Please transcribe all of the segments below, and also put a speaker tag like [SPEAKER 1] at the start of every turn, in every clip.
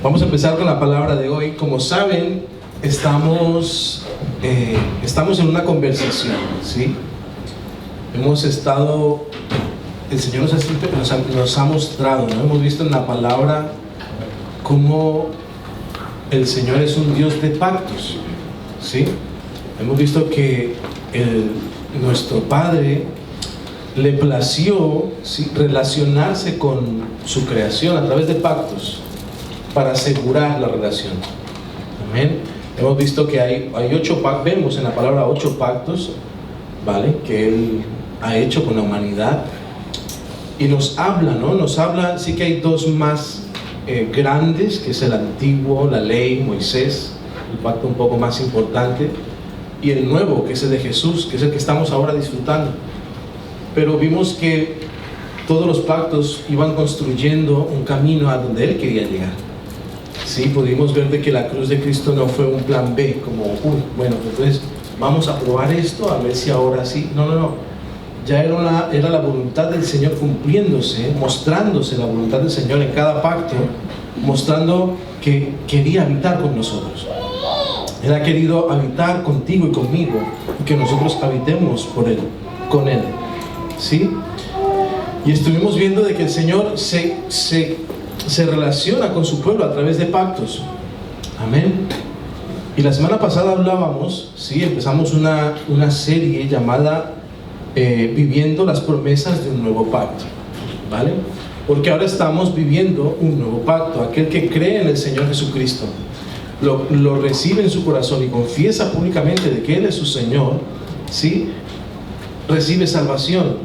[SPEAKER 1] Vamos a empezar con la palabra de hoy. Como saben, estamos en una conversación, ¿sí? El Señor nos ha mostrado, ¿no? Hemos visto en la palabra cómo el Señor es un Dios de pactos, ¿sí? Hemos visto que nuestro Padre le plació, ¿sí?, relacionarse con su creación a través de pactos para asegurar la relación. Amén. Hemos visto que hay 8 pactos, vemos en la palabra 8 pactos, ¿vale?, que Él ha hecho con la humanidad. Y nos habla, ¿no? Nos habla, sí que hay 2 más grandes, que es el antiguo, la ley, Moisés, el pacto un poco más importante, y el nuevo, que es el de Jesús, que es el que estamos ahora disfrutando. Pero vimos que todos los pactos iban construyendo un camino a donde Él quería llegar. Sí, pudimos ver de que la cruz de Cristo no fue un plan B, como, bueno, entonces vamos a probar esto, a ver si ahora sí. No. Ya era la voluntad del Señor cumpliéndose, mostrándose la voluntad del Señor en cada pacto, mostrando que quería habitar con nosotros. Él ha querido habitar contigo y conmigo, y que nosotros habitemos con Él. ¿Sí? Y estuvimos viendo de que el Señor se relaciona con su pueblo a través de pactos. Amén. Y la semana pasada hablábamos, ¿sí?, empezamos una serie llamada Viviendo las promesas de un nuevo pacto, ¿vale? Porque ahora estamos viviendo un nuevo pacto. Aquel que cree en el Señor Jesucristo, lo recibe en su corazón y confiesa públicamente de que Él es su Señor, ¿sí?, recibe salvación,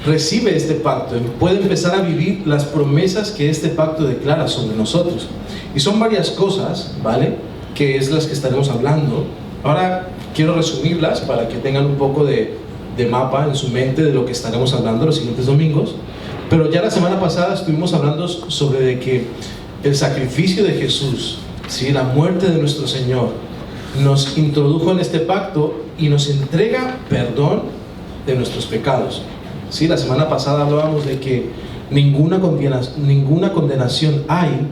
[SPEAKER 1] recibe este pacto, puede empezar a vivir las promesas que este pacto declara sobre nosotros. Y son varias cosas, ¿vale?, que es las que estaremos hablando. Ahora quiero resumirlas para que tengan un poco de mapa en su mente de lo que estaremos hablando los siguientes domingos. Pero ya la semana pasada estuvimos hablando sobre de que el sacrificio de Jesús, ¿sí?, la muerte de nuestro Señor, nos introdujo en este pacto y nos entrega perdón de nuestros pecados. Sí, la semana pasada hablábamos de que ninguna condenación hay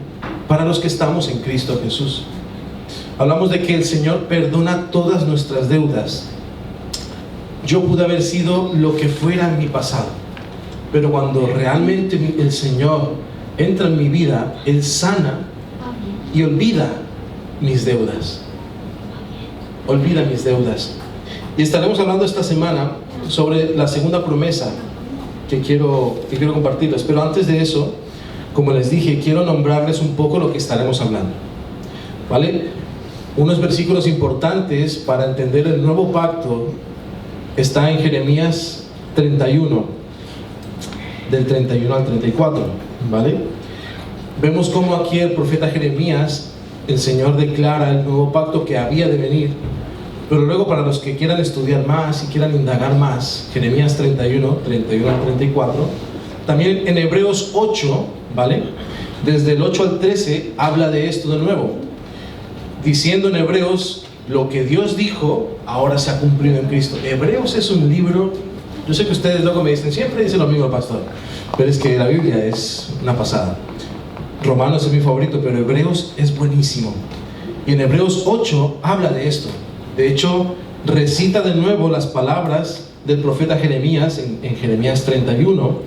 [SPEAKER 1] para los que estamos en Cristo Jesús. Hablamos de que el Señor perdona todas nuestras deudas. Yo pude haber sido lo que fuera en mi pasado, pero cuando realmente el Señor entra en mi vida, Él sana y olvida mis deudas. Olvida mis deudas. Y estaremos hablando esta semana sobre la segunda promesa que quiero compartirles. Pero antes de eso, como les dije, quiero nombrarles un poco lo que estaremos hablando, ¿vale? Unos versículos importantes para entender el nuevo pacto está en Jeremías 31, del 31 al 34, ¿vale? Vemos cómo aquí el profeta Jeremías, el Señor declara el nuevo pacto que había de venir. Pero luego, para los que quieran estudiar más y quieran indagar más, Jeremías 31 al 34, también en Hebreos 8, ¿vale?, desde el 8 al 13 habla de esto de nuevo, diciendo en Hebreos: lo que Dios dijo ahora se ha cumplido en Cristo. Hebreos es un libro, yo sé que ustedes luego me dicen, siempre dice lo mismo, pastor, pero es que la Biblia es una pasada. Romanos es mi favorito, pero Hebreos es buenísimo. Y en Hebreos 8 habla de esto. De hecho, recita de nuevo las palabras del profeta Jeremías en Jeremías 31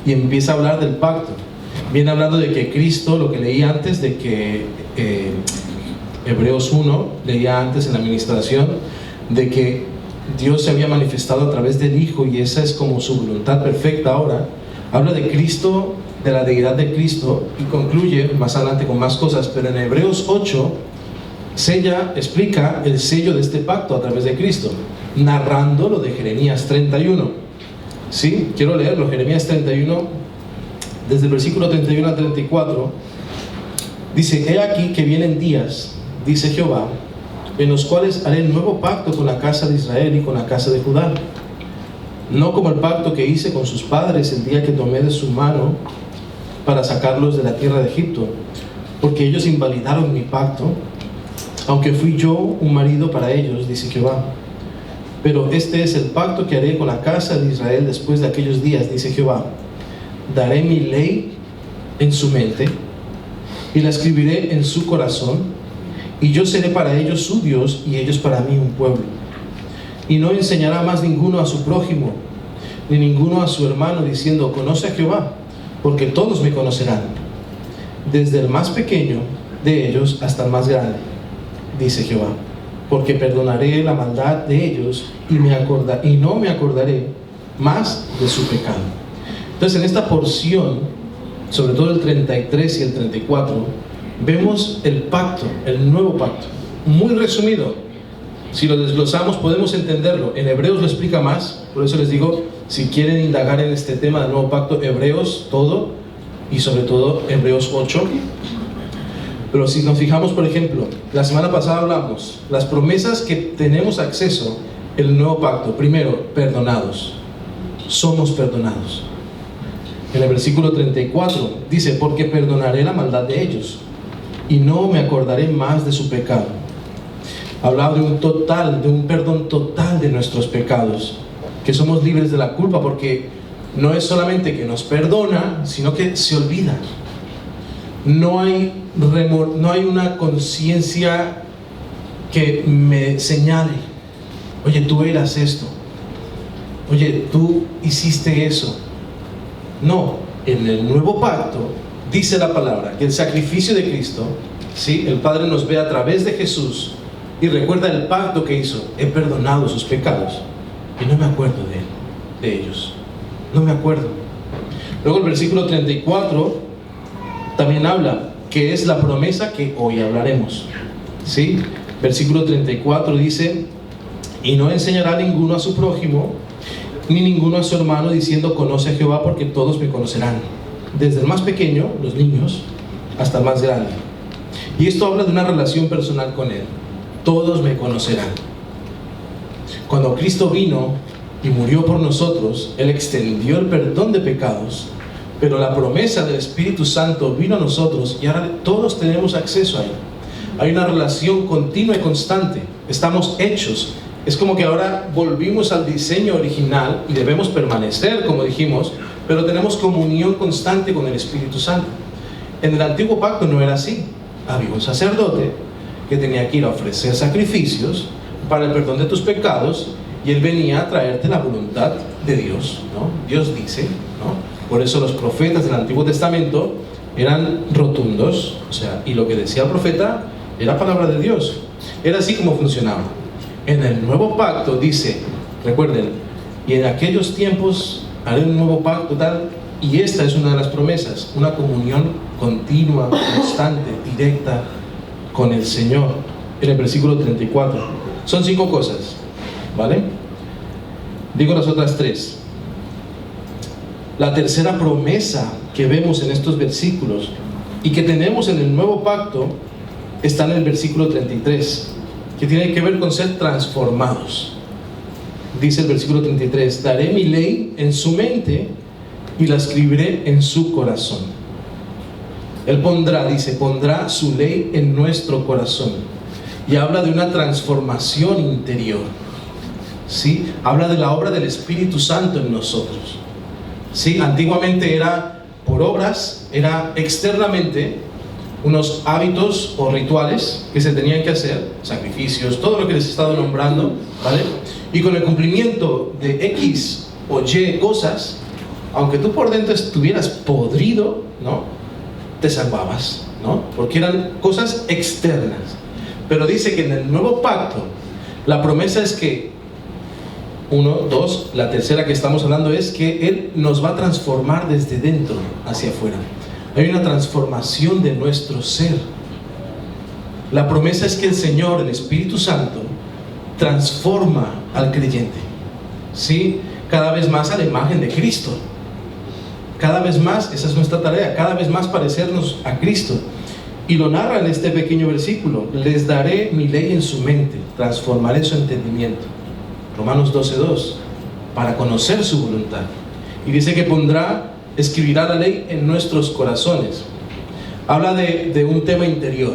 [SPEAKER 1] y empieza a hablar del pacto. Viene hablando de que Cristo, lo que leí antes, de que Hebreos 1, leía antes en la administración, de que Dios se había manifestado a través del Hijo y esa es como su voluntad perfecta ahora. Habla de Cristo, de la deidad de Cristo, y concluye más adelante con más cosas. Pero en Hebreos 8 explica el sello de este pacto a través de Cristo, narrando lo de Jeremías 31. ¿Sí? Quiero leerlo, Jeremías 31, desde el versículo 31 al 34. Dice: he aquí que vienen días, dice Jehová, en los cuales haré el nuevo pacto con la casa de Israel y con la casa de Judá, no como el pacto que hice con sus padres el día que tomé de su mano para sacarlos de la tierra de Egipto, porque ellos invalidaron mi pacto, aunque fui yo un marido para ellos, dice Jehová. Pero este es el pacto que haré con la casa de Israel después de aquellos días, dice Jehová. Daré mi ley en su mente y la escribiré en su corazón, y yo seré para ellos su Dios, y ellos para mí un pueblo. Y no enseñará más ninguno a su prójimo, ni ninguno a su hermano, diciendo, conoce a Jehová, porque todos me conocerán, desde el más pequeño de ellos hasta el más grande, dice Jehová, porque perdonaré la maldad de ellos y no me acordaré más de su pecado. Entonces, en esta porción, sobre todo el 33 y el 34, vemos el pacto, el nuevo pacto, muy resumido. Si lo desglosamos podemos entenderlo. En Hebreos lo explica más, por eso les digo, si quieren indagar en este tema del nuevo pacto, Hebreos todo, y sobre todo Hebreos 8. Pero si nos fijamos, por ejemplo, la semana pasada hablamos, las promesas que tenemos acceso, el nuevo pacto. Primero, perdonados, somos perdonados. En el versículo 34 dice, porque perdonaré la maldad de ellos y no me acordaré más de su pecado. Hablaba de un perdón total de nuestros pecados, que somos libres de la culpa, porque no es solamente que nos perdona, sino que se olvida. No hay una conciencia que me señale, oye, tú eras esto, oye, tú hiciste eso. No, en el nuevo pacto dice la palabra que el sacrificio de Cristo, ¿sí? El Padre nos ve a través de Jesús y recuerda el pacto que hizo. He perdonado sus pecados y no me acuerdo de ellos, no me acuerdo. Luego el versículo 34 también habla que es la promesa que hoy hablaremos, ¿sí? Versículo 34 dice, y no enseñará ninguno a su prójimo ni ninguno a su hermano, diciendo, conoce a Jehová, porque todos me conocerán, desde el más pequeño, los niños, hasta el más grande. Y esto habla de una relación personal con Él. Todos me conocerán. Cuando Cristo vino y murió por nosotros, Él extendió el perdón de pecados, pero la promesa del Espíritu Santo vino a nosotros y ahora todos tenemos acceso a Él. Hay una relación continua y constante. Estamos hechos. Es como que ahora volvimos al diseño original y debemos permanecer, como dijimos, pero tenemos comunión constante con el Espíritu Santo. En el antiguo pacto no era así. Había un sacerdote que tenía que ir a ofrecer sacrificios para el perdón de tus pecados, y él venía a traerte la voluntad de Dios, ¿no? Dios dice, ¿no? Por eso los profetas del Antiguo Testamento eran rotundos, o sea, y lo que decía el profeta era palabra de Dios. Era así como funcionaba. En el nuevo pacto dice, recuerden, y en aquellos tiempos haré un nuevo pacto tal, y esta es una de las promesas, una comunión continua, constante, directa con el Señor. En el versículo 34 son 5 cosas, ¿vale? Digo las otras 3. La tercera promesa que vemos en estos versículos y que tenemos en el nuevo pacto está en el versículo 33, que tiene que ver con ser transformados. Dice el versículo 33, daré mi ley en su mente y la escribiré en su corazón. Él pondrá su ley en nuestro corazón. Y habla de una transformación interior, ¿sí? Habla de la obra del Espíritu Santo en nosotros, ¿sí? Antiguamente era por obras, era externamente unos hábitos o rituales que se tenían que hacer, sacrificios, todo lo que les he estado nombrando, ¿vale? Y con el cumplimiento de X o Y cosas, aunque tú por dentro estuvieras podrido, ¿no? Te salvabas, ¿no? Porque eran cosas externas. Pero dice que en el nuevo pacto, la promesa es que, 1, 2, la tercera que estamos hablando es que Él nos va a transformar desde dentro hacia afuera. Hay una transformación de nuestro ser. La promesa es que el Señor, el Espíritu Santo, transforma al creyente, ¿sí? Cada vez más a la imagen de Cristo. Cada vez más, esa es nuestra tarea, cada vez más parecernos a Cristo. Y lo narra en este pequeño versículo: les daré mi ley en su mente, transformaré su entendimiento. Romanos 12:2, para conocer su voluntad. Y dice que escribirá la ley en nuestros corazones. Habla de un tema interior,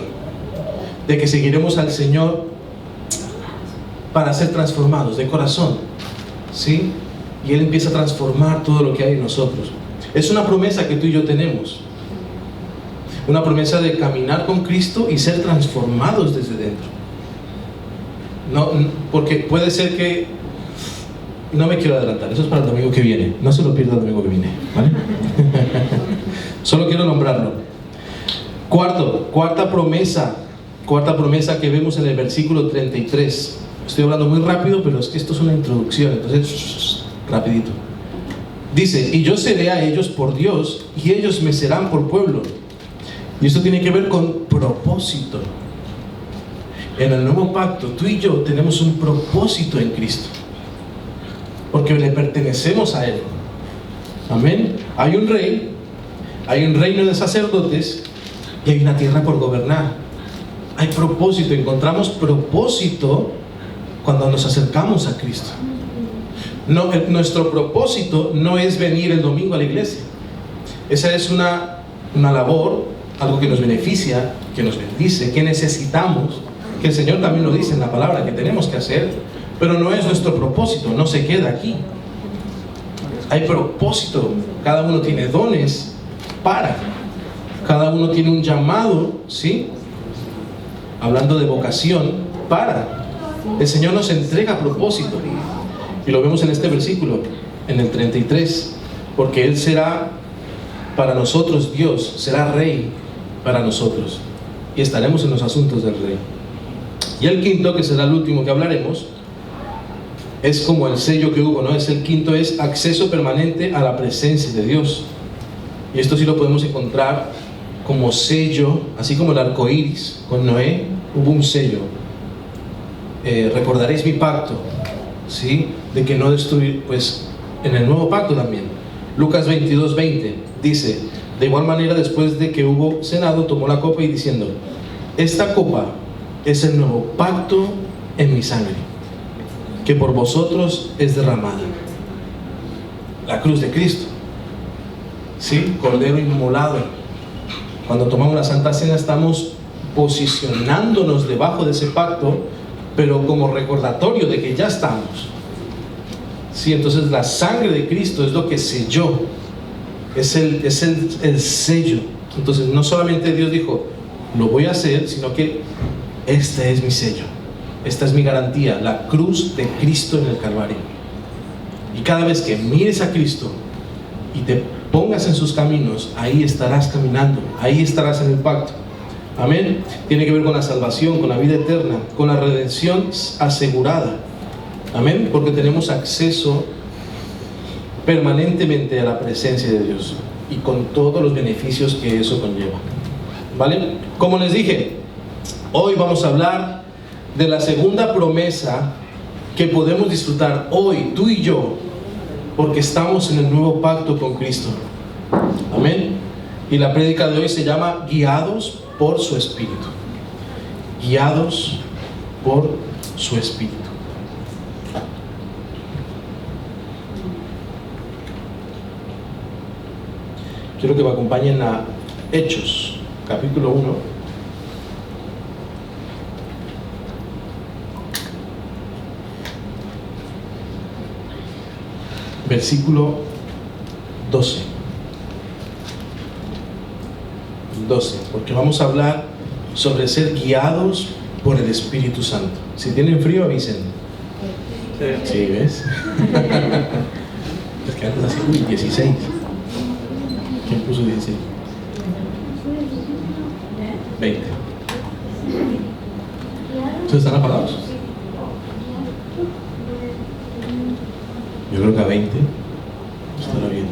[SPEAKER 1] de que seguiremos al Señor para ser transformados de corazón, ¿sí? Y Él empieza a transformar todo lo que hay en nosotros. Es una promesa que tú y yo tenemos. Una promesa de caminar con Cristo y ser transformados desde dentro. No, porque puede ser que... No me quiero adelantar, eso es para el domingo que viene. No se lo pierda el domingo que viene, ¿vale? Solo quiero nombrarlo. Cuarta promesa que vemos en el versículo 33. Estoy hablando muy rápido, pero es que esto es una introducción, entonces rapidito. Dice: y yo seré a ellos por Dios, y ellos me serán por pueblo. Y esto tiene que ver con propósito. En el nuevo pacto, tú y yo tenemos un propósito en Cristo, porque le pertenecemos a Él. Amén. Hay un rey, hay un reino de sacerdotes y hay una tierra por gobernar. Hay propósito, encontramos propósito cuando nos acercamos a Cristo. No, nuestro propósito no es venir el domingo a la iglesia. Esa es una labor, algo que nos beneficia, que nos bendice, que necesitamos, que el Señor también lo dice en la palabra, que tenemos que hacer, pero no es nuestro propósito, no se queda aquí. Hay propósito, cada uno tiene dones cada uno tiene un llamado, ¿sí? Hablando de vocación, el Señor nos entrega propósito, y lo vemos en este versículo, en el 33, porque Él será para nosotros Dios, será Rey para nosotros, y estaremos en los asuntos del Rey. Y el quinto, que será el último que hablaremos, es como el sello que hubo, ¿no? El quinto es acceso permanente a la presencia de Dios. Y esto sí lo podemos encontrar como sello, así como el arco iris con Noé, hubo un sello. Recordaréis mi pacto, ¿sí? De que no destruir, pues en el nuevo pacto también. Lucas 22:20 dice: de igual manera, después de que hubo cenado, tomó la copa y diciendo: esta copa es el nuevo pacto en mi sangre, que por vosotros es derramada. La cruz de Cristo, ¿sí? Cordero inmolado. Cuando tomamos la Santa Cena estamos posicionándonos debajo de ese pacto, pero como recordatorio de que ya estamos. Sí, entonces la sangre de Cristo es lo que selló, es el sello. Entonces no solamente Dios dijo, lo voy a hacer, sino que este es mi sello, esta es mi garantía, la cruz de Cristo en el Calvario. Y cada vez que mires a Cristo y te pongas en sus caminos, ahí estarás caminando, ahí estarás en el pacto. Amén. Tiene que ver con la salvación, con la vida eterna, con la redención asegurada. Amén. Porque tenemos acceso permanentemente a la presencia de Dios y con todos los beneficios que eso conlleva. ¿Vale? Como les dije, hoy vamos a hablar de la segunda promesa que podemos disfrutar hoy, tú y yo, porque estamos en el nuevo pacto con Cristo. Amén. Y la prédica de hoy se llama Guiados por su Espíritu. Guiados por su Espíritu. Quiero que me acompañen a Hechos, capítulo 1. Versículo 12, porque vamos a hablar sobre ser guiados por el Espíritu Santo. Si tienen frío, avisen. Sí, ¿ves? Es que antes así, 16. ¿Quién puso 16? 20. ¿Ustedes están apagados? Yo creo que a 20 estará bien.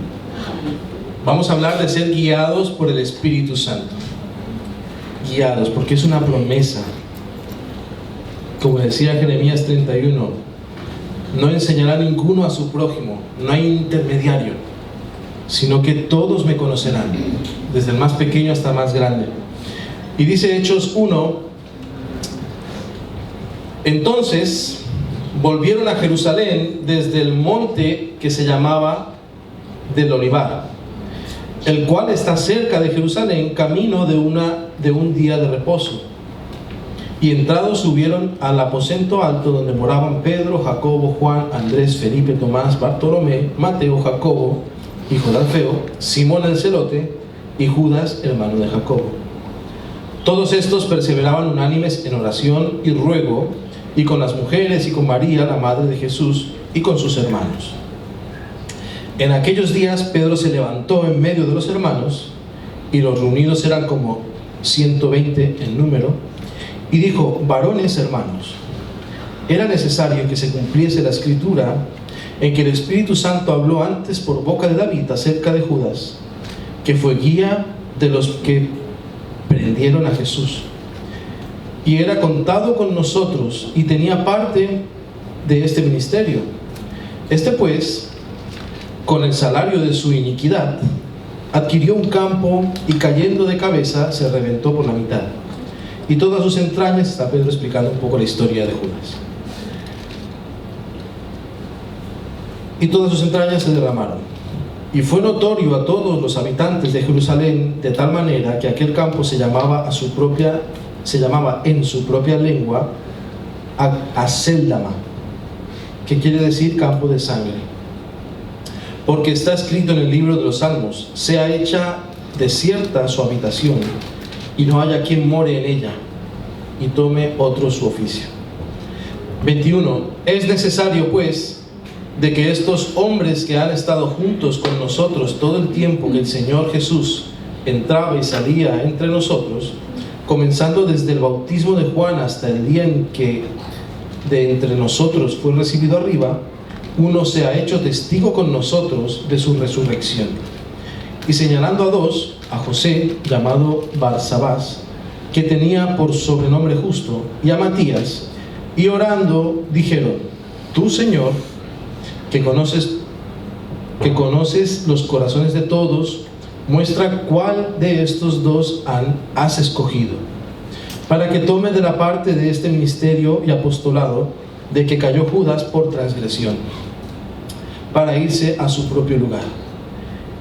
[SPEAKER 1] Vamos a hablar de ser guiados por el Espíritu Santo. Guiados, porque es una promesa. Como decía Jeremías 31, no enseñará ninguno a su prójimo, no hay intermediario, sino que todos me conocerán, desde el más pequeño hasta el más grande. Y dice Hechos 1, entonces volvieron a Jerusalén desde el monte que se llamaba del Olivar, el cual está cerca de Jerusalén, camino de un día de reposo. Y entrados subieron al aposento alto donde moraban Pedro, Jacobo, Juan, Andrés, Felipe, Tomás, Bartolomé, Mateo, Jacobo, hijo de Alfeo, Simón el Celote y Judas, hermano de Jacobo. Todos estos perseveraban unánimes en oración y ruego, y con las mujeres y con María, la madre de Jesús, y con sus hermanos. En aquellos días Pedro se levantó en medio de los hermanos, y los reunidos eran como 120 en número, y dijo: varones hermanos, era necesario que se cumpliese la escritura en que el Espíritu Santo habló antes por boca de David acerca de Judas, que fue guía de los que prendieron a Jesús, y era contado con nosotros y tenía parte de este ministerio. Este pues, con el salario de su iniquidad, adquirió un campo y cayendo de cabeza se reventó por la mitad. Y todas sus entrañas, está Pedro explicando un poco la historia de Judas, y todas sus entrañas se derramaron. Y fue notorio a todos los habitantes de Jerusalén, de tal manera que aquel campo se llamaba en su propia lengua Aceldama, que quiere decir campo de sangre. Porque está escrito en el libro de los Salmos: sea hecha desierta su habitación, y no haya quien more en ella, y tome otro su oficio. 21. Es necesario pues de que estos hombres que han estado juntos con nosotros todo el tiempo que el Señor Jesús entraba y salía entre nosotros, comenzando desde el bautismo de Juan hasta el día en que de entre nosotros fue recibido arriba, uno se ha hecho testigo con nosotros de su resurrección. Y señalando a dos, a José, llamado Barsabás, que tenía por sobrenombre Justo, y a Matías, y orando dijeron: tú, Señor, que conoces los corazones de todos, muestra cuál de estos dos has escogido, para que tome de la parte de este ministerio y apostolado de que cayó Judas por transgresión, para irse a su propio lugar.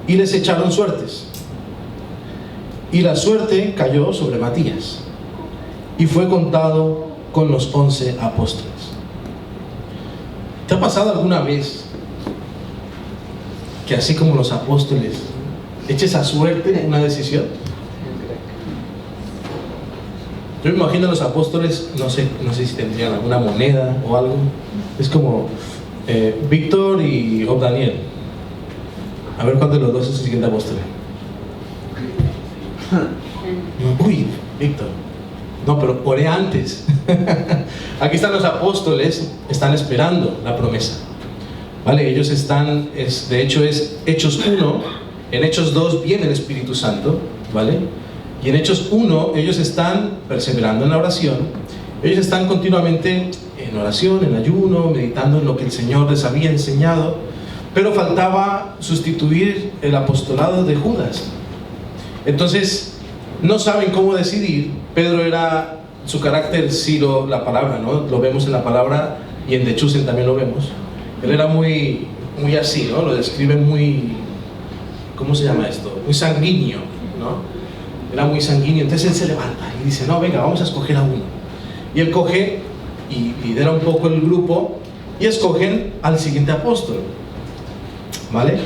[SPEAKER 1] Y les echaron suertes, y la suerte cayó sobre Matías, y fue contado con los 11 apóstoles. ¿Te ha pasado alguna vez que así como los apóstoles eches a suerte una decisión? Yo me imagino a los apóstoles, no sé si tendrían alguna moneda o algo. Es como Víctor y Daniel. A ver cuál de los dos es el siguiente apóstol. Uy, Víctor. No, pero oré antes. Aquí están los apóstoles, están esperando la promesa. ¿Vale? Ellos están, de hecho es Hechos 1, en Hechos 2 viene el Espíritu Santo, ¿vale? Y en Hechos 1 ellos están perseverando en la oración, ellos están continuamente en oración, en ayuno, meditando en lo que el Señor les había enseñado, pero faltaba sustituir el apostolado de Judas. Entonces no saben cómo decidir. Pedro era, su carácter, sí, la palabra, ¿no? Lo vemos en la palabra, y en Dechusen también lo vemos. Él era muy así, ¿no? Lo describe muy, ¿cómo se llama esto? Muy sanguíneo, ¿no? Era muy sanguíneo. Entonces él se levanta y dice: no, venga, vamos a escoger a uno. Y él coge y lidera un poco el grupo, y escogen al siguiente apóstol, ¿vale?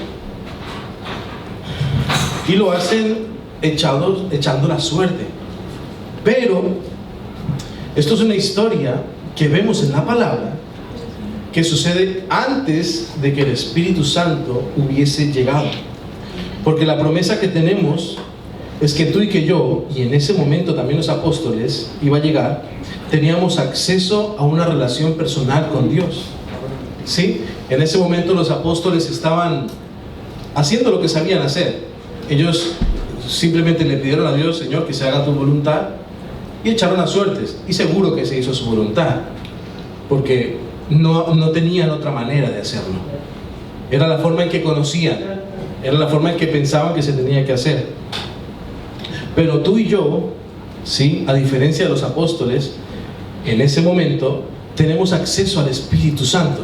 [SPEAKER 1] Y lo hacen echando la suerte. Pero esto es una historia que vemos en la palabra, que sucede antes de que el Espíritu Santo hubiese llegado. Porque la promesa que tenemos es que tú y que yo, y en ese momento también los apóstoles, iba a llegar, teníamos acceso a una relación personal con Dios. ¿Sí? En ese momento los apóstoles estaban haciendo lo que sabían hacer. Ellos simplemente le pidieron a Dios: Señor, que se haga tu voluntad, y echaron las suertes, y seguro que se hizo su voluntad, porque no tenían otra manera de hacerlo. Era la forma en que conocían, era la forma en que pensaban que se tenía que hacer. Pero tú y yo, ¿sí?, a diferencia de los apóstoles, en ese momento tenemos acceso al Espíritu Santo,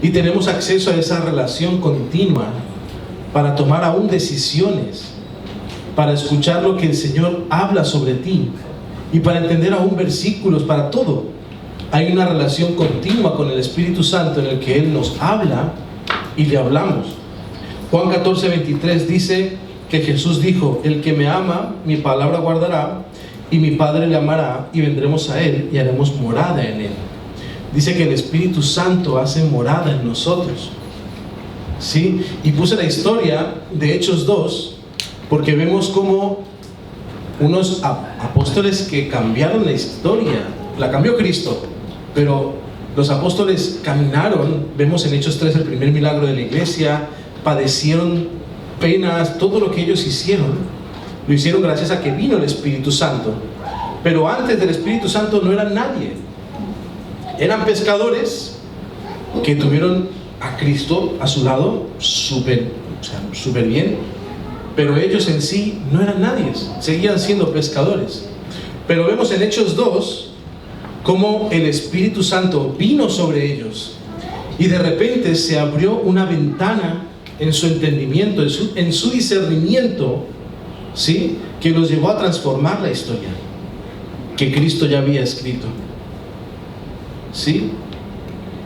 [SPEAKER 1] y tenemos acceso a esa relación continua para tomar aún decisiones, para escuchar lo que el Señor habla sobre ti, y para entender aún versículos, para todo. Hay una relación continua con el Espíritu Santo en el que Él nos habla y le hablamos. Juan 14:23 dice que Jesús dijo: el que me ama, mi palabra guardará, y mi Padre le amará y vendremos a Él y haremos morada en Él. Dice que el Espíritu Santo hace morada en nosotros, ¿sí? Y puse la historia de Hechos 2 porque vemos como unos apóstoles que cambiaron la historia, la cambió Cristo, pero los apóstoles caminaron, vemos en Hechos 3 el primer milagro de la iglesia, padecieron penas, todo lo que ellos hicieron, lo hicieron gracias a que vino el Espíritu Santo. Pero antes del Espíritu Santo no eran nadie, eran pescadores que tuvieron a Cristo a su lado súper bien, pero ellos en sí no eran nadie, seguían siendo pescadores. Pero vemos en Hechos 2 cómo el Espíritu Santo vino sobre ellos y de repente se abrió una ventana en su entendimiento, en su discernimiento, ¿sí? Que los llevó a transformar la historia que Cristo ya había escrito, ¿sí?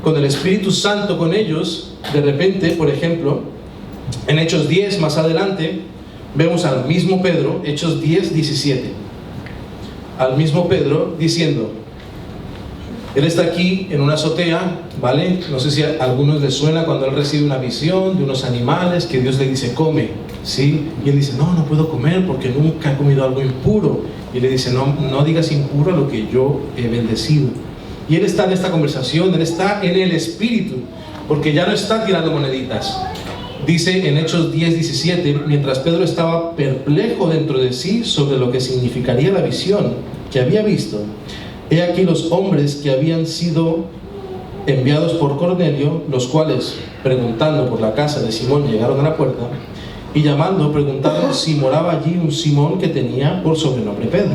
[SPEAKER 1] Con el Espíritu Santo con ellos, de repente, por ejemplo, en Hechos 10 más adelante vemos al mismo Pedro, Hechos 10, 17, al mismo Pedro diciendo, él está aquí en una azotea, ¿vale? No sé si a algunos les suena cuando él recibe una visión de unos animales que Dios le dice, come, ¿sí? Y él dice, no puedo comer porque nunca he comido algo impuro. Y le dice, no digas impuro a lo que yo he bendecido. Y él está en esta conversación, él está en el Espíritu, porque ya no está tirando moneditas. Dice en Hechos 10, 17, mientras Pedro estaba perplejo dentro de sí sobre lo que significaría la visión que había visto, he aquí los hombres que habían sido enviados por Cornelio, los cuales, preguntando por la casa de Simón, llegaron a la puerta y llamando, preguntaron si moraba allí un Simón que tenía por sobrenombre Pedro.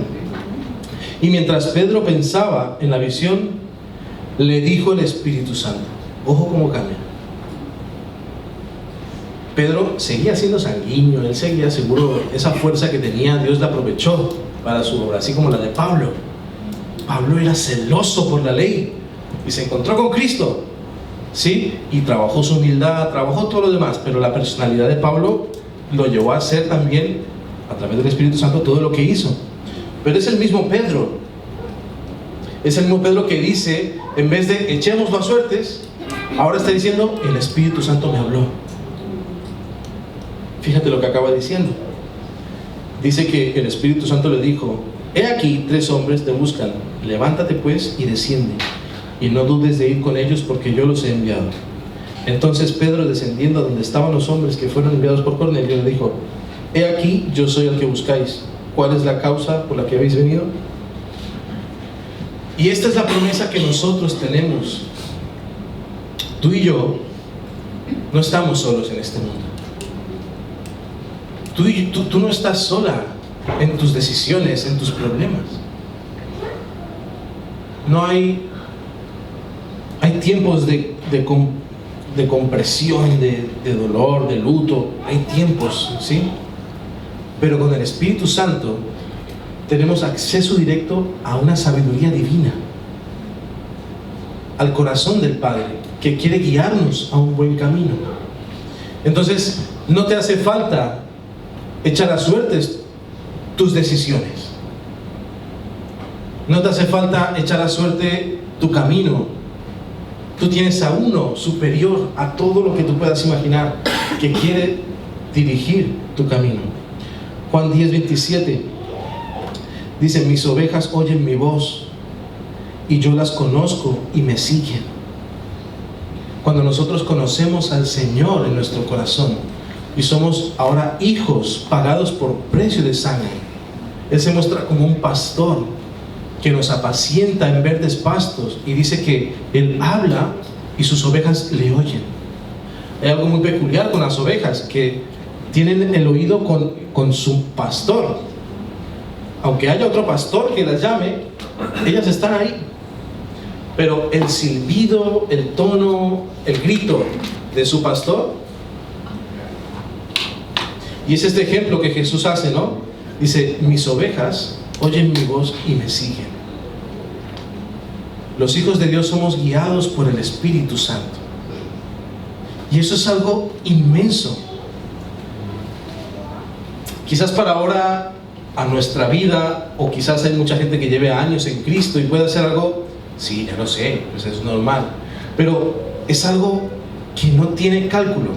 [SPEAKER 1] Y mientras Pedro pensaba en la visión, le dijo el Espíritu Santo. Ojo cómo cambia. Pedro seguía siendo sanguíneo, él seguía seguro, esa fuerza que tenía, Dios la aprovechó para su obra, así como la de Pablo. Pablo era celoso por la ley y se encontró con Cristo, ¿sí? Y trabajó su humildad, trabajó todo lo demás, pero la personalidad de Pablo lo llevó a hacer también, a través del Espíritu Santo, todo lo que hizo. Pero es el mismo Pedro, es el mismo Pedro que dice, en vez de echemos las suertes, ahora está diciendo, el Espíritu Santo me habló. Fíjate lo que acaba diciendo. Dice que el Espíritu Santo le dijo, he aquí 3 hombres te buscan, levántate pues y desciende, y no dudes de ir con ellos porque yo los he enviado. Entonces Pedro, descendiendo a donde estaban los hombres que fueron enviados por Cornelio, le dijo, he aquí yo soy el que buscáis, ¿cuál es la causa por la que habéis venido? Y esta es la promesa que nosotros tenemos. Tú y yo no estamos solos en este mundo. Tú no estás sola en tus decisiones, en tus problemas. No hay tiempos de compresión, de dolor, de luto. Hay tiempos, ¿sí? Pero con el Espíritu Santo tenemos acceso directo a una sabiduría divina, al corazón del Padre, que quiere guiarnos a un buen camino. Entonces, no te hace falta echar a suertes tus decisiones. No te hace falta echar a suerte tu camino. Tú tienes a uno superior a todo lo que tú puedas imaginar, que quiere dirigir tu camino. Juan 10, 27 dice, mis ovejas oyen mi voz y yo las conozco y me siguen. Cuando nosotros conocemos al Señor en nuestro corazón y somos ahora hijos pagados por precio de sangre, Él se muestra como un pastor que nos apacienta en verdes pastos, y dice que Él habla y sus ovejas le oyen. Hay algo muy peculiar con las ovejas, que tienen el oído con su pastor. Aunque haya otro pastor que las llame, ellas están ahí. Pero el silbido, el tono, el grito de su pastor, y es este ejemplo que Jesús hace, ¿no? Dice, mis ovejas oyen mi voz y me siguen. Los hijos de Dios somos guiados por el Espíritu Santo. Y eso es algo inmenso. Quizás para ahora a nuestra vida, o quizás hay mucha gente que lleve años en Cristo y puede hacer algo, sí, ya lo sé, pues es normal, pero es algo que no tiene cálculo.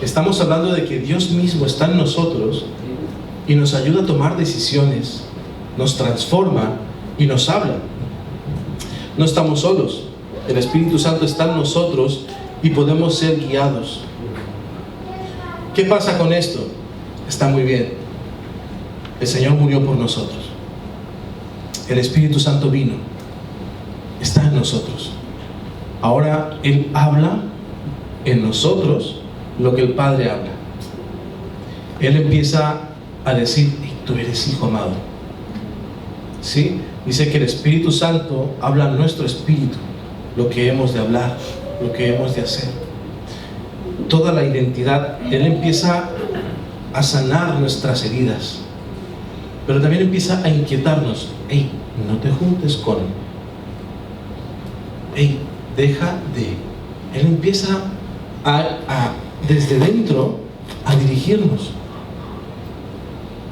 [SPEAKER 1] Estamos hablando de que Dios mismo está en nosotros y nos ayuda a tomar decisiones, nos transforma y nos habla. No estamos solos, el Espíritu Santo está en nosotros y podemos ser guiados. ¿Qué pasa con esto? Está muy bien. El Señor murió por nosotros. El Espíritu Santo vino. Está en nosotros. Ahora Él habla en nosotros lo que el Padre habla. Él empieza a decir: tú eres hijo amado. ¿Sí? Dice que el Espíritu Santo habla en nuestro espíritu lo que hemos de hablar, lo que hemos de hacer. Toda la identidad. Él empieza a sanar nuestras heridas, pero también empieza a inquietarnos. Hey, no te juntes con. Hey, deja de. Él empieza desde dentro a dirigirnos.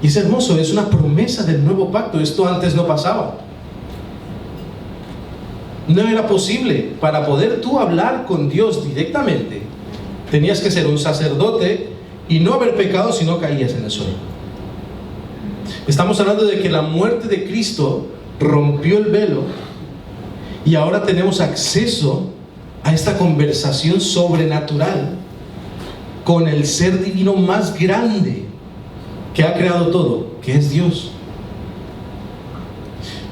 [SPEAKER 1] Y es hermoso, es una promesa del nuevo pacto. Esto antes no pasaba. No era posible. Para poder tú hablar con Dios directamente, tenías que ser un sacerdote y no haber pecado si no caías en el suelo. Estamos hablando de que la muerte de Cristo rompió el velo y ahora tenemos acceso a esta conversación sobrenatural con el ser divino más grande que ha creado todo, que es Dios.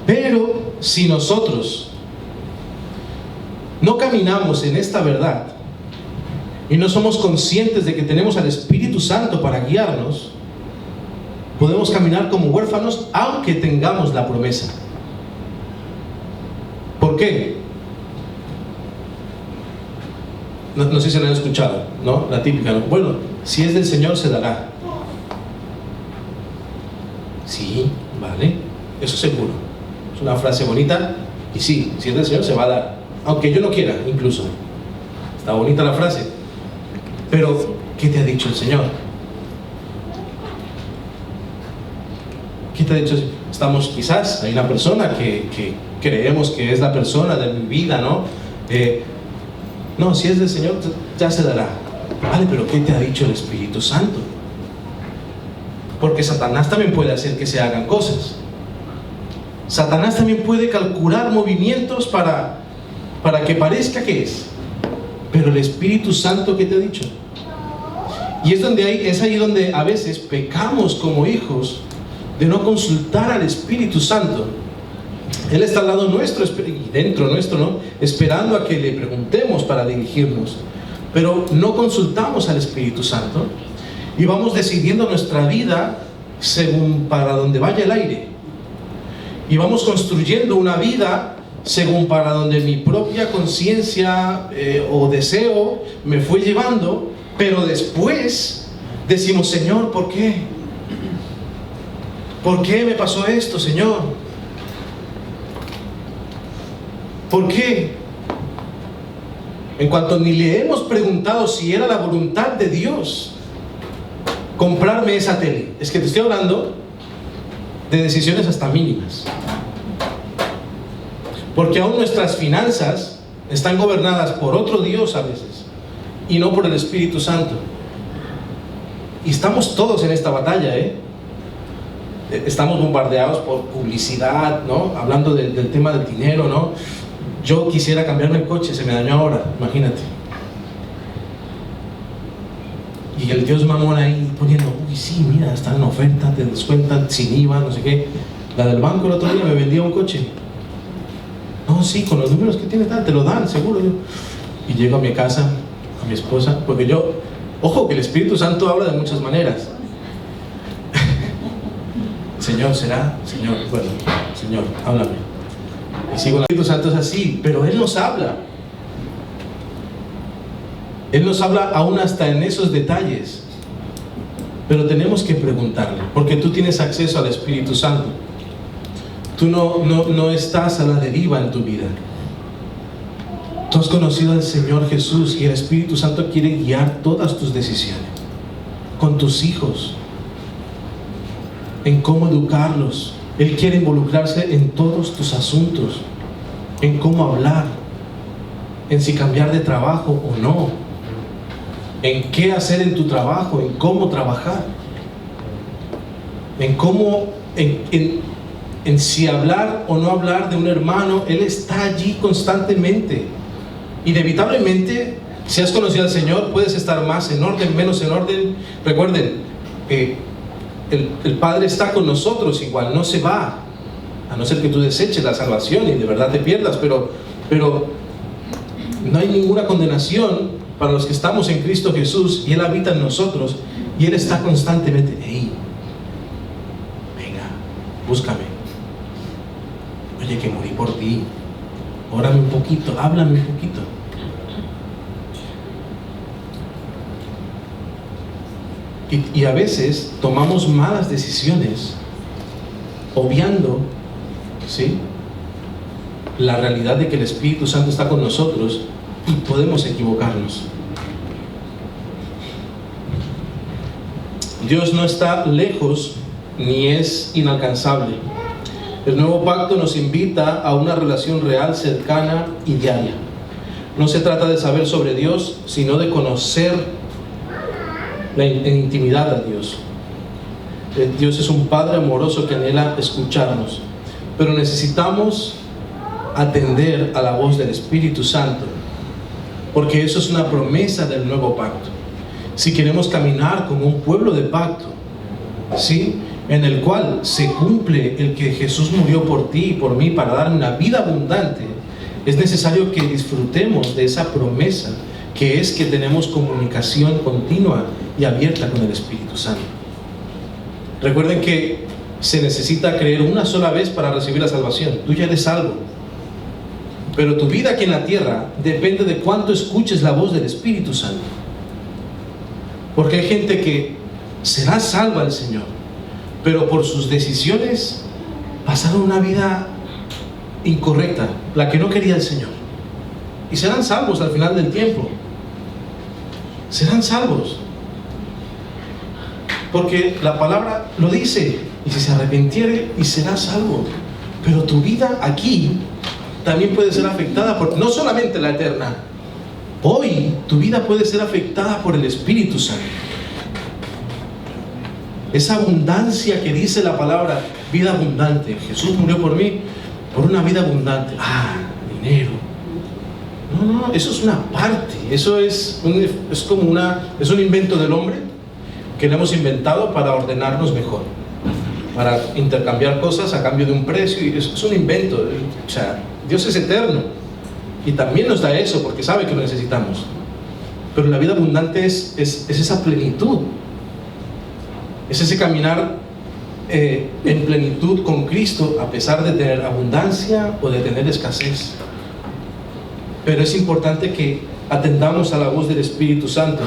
[SPEAKER 1] Pero si nosotros no caminamos en esta verdad y no somos conscientes de que tenemos al Espíritu Santo para guiarnos, podemos caminar como huérfanos aunque tengamos la promesa. ¿Por qué? No sé si lo han escuchado, ¿no? La típica, ¿no? Bueno, si es del Señor se dará. Sí, vale, eso seguro. Es una frase bonita y sí, si es del Señor se va a dar, aunque yo no quiera, incluso. Está bonita la frase, pero ¿qué te ha dicho el Señor? ¿Qué te ha dicho? Estamos, quizás hay una persona que creemos que es la persona de mi vida, ¿no? No, si es del Señor ya se dará. Vale, pero ¿qué te ha dicho el Espíritu Santo? Porque Satanás también puede hacer que se hagan cosas. Satanás también puede calcular movimientos para que parezca que es. Pero el Espíritu Santo, ¿qué te ha dicho? Y es ahí donde a veces pecamos como hijos de no consultar al Espíritu Santo. Él está al lado nuestro y dentro nuestro, ¿no? Esperando a que le preguntemos para dirigirnos. Pero no consultamos al Espíritu Santo y vamos decidiendo nuestra vida según para donde vaya el aire. Y vamos construyendo una vida según para donde mi propia conciencia o deseo me fue llevando, pero después decimos: Señor, ¿por qué? ¿Por qué me pasó esto, Señor? ¿Por qué? En cuanto ni le hemos preguntado si era la voluntad de Dios comprarme esa tele. Es que te estoy hablando de decisiones hasta mínimas. Porque aún nuestras finanzas están gobernadas por otro Dios a veces y no por el Espíritu Santo. Y estamos todos en esta batalla, Estamos bombardeados por publicidad, ¿no? Hablando del tema del dinero, ¿no? Yo quisiera cambiarme el coche, se me dañó ahora, imagínate. Y el Dios mamón ahí poniendo: uy, sí, mira, está en oferta, te descuentan sin IVA, no sé qué. La del banco el otro día me vendía un coche. No, sí, con los números que tiene tal, te lo dan, seguro. Y llego a mi casa, a mi esposa, porque ojo, que el Espíritu Santo habla de muchas maneras. Señor, ¿será? Señor, bueno, Señor, háblame. Y sigo, el Espíritu Santo es así, pero Él nos habla. Él nos habla aún hasta en esos detalles. Pero tenemos que preguntarle, porque tú tienes acceso al Espíritu Santo. Tú no estás a la deriva en tu vida. Tú has conocido al Señor Jesús y el Espíritu Santo quiere guiar todas tus decisiones. Con tus hijos. en cómo educarlos. Él quiere involucrarse en todos tus asuntos, en cómo hablar, en si cambiar de trabajo o no, en qué hacer en tu trabajo, en cómo trabajar, en cómo, en si hablar o no hablar de un hermano. Él está allí constantemente. Inevitablemente, si has conocido al Señor, puedes estar más en orden, menos en orden. Recuerden, el Padre está con nosotros igual, no se va, a no ser que tú deseches la salvación y de verdad te pierdas, pero no hay ninguna condenación para los que estamos en Cristo Jesús, y Él habita en nosotros, y Él está constantemente: hey, venga, búscame, oye, que morí por ti, órame un poquito, háblame un poquito. Y a veces tomamos malas decisiones obviando, ¿sí?, la realidad de que el Espíritu Santo está con nosotros, y podemos equivocarnos. Dios no está lejos ni es inalcanzable. El nuevo pacto nos invita a una relación real, cercana y diaria. No se trata de saber sobre Dios, sino de conocer en intimidad a Dios. Dios es un Padre amoroso que anhela escucharnos, pero necesitamos atender a la voz del Espíritu Santo, porque eso es una promesa del nuevo pacto. Si queremos caminar como un pueblo de pacto, ¿sí?, en el cual se cumple el que Jesús murió por ti y por mí para darme una vida abundante, es necesario que disfrutemos de esa promesa, que es que tenemos comunicación continua y abierta con el Espíritu Santo. Recuerden que se necesita creer una sola vez para recibir la salvación. Tú ya eres salvo, pero tu vida aquí en la tierra depende de cuánto escuches la voz del Espíritu Santo, porque hay gente que será salva al Señor, pero por sus decisiones pasaron una vida incorrecta, la que no quería el Señor, y serán salvos al final del tiempo. Serán salvos, porque la palabra lo dice: y si se arrepintiere, y será salvo. Pero tu vida aquí también puede ser afectada por, no solamente la eterna, hoy tu vida puede ser afectada por el Espíritu Santo. Esa abundancia que dice la palabra, vida abundante. Jesús murió por mí, por una vida abundante. Dinero. No, eso es una parte. Eso es un invento del hombre que le hemos inventado para ordenarnos mejor, para intercambiar cosas a cambio de un precio. Y es un invento. O sea, Dios es eterno y también nos da eso porque sabe que lo necesitamos. Pero la vida abundante es esa plenitud, es ese caminar en plenitud con Cristo, a pesar de tener abundancia o de tener escasez. Pero es importante que atendamos a la voz del Espíritu Santo,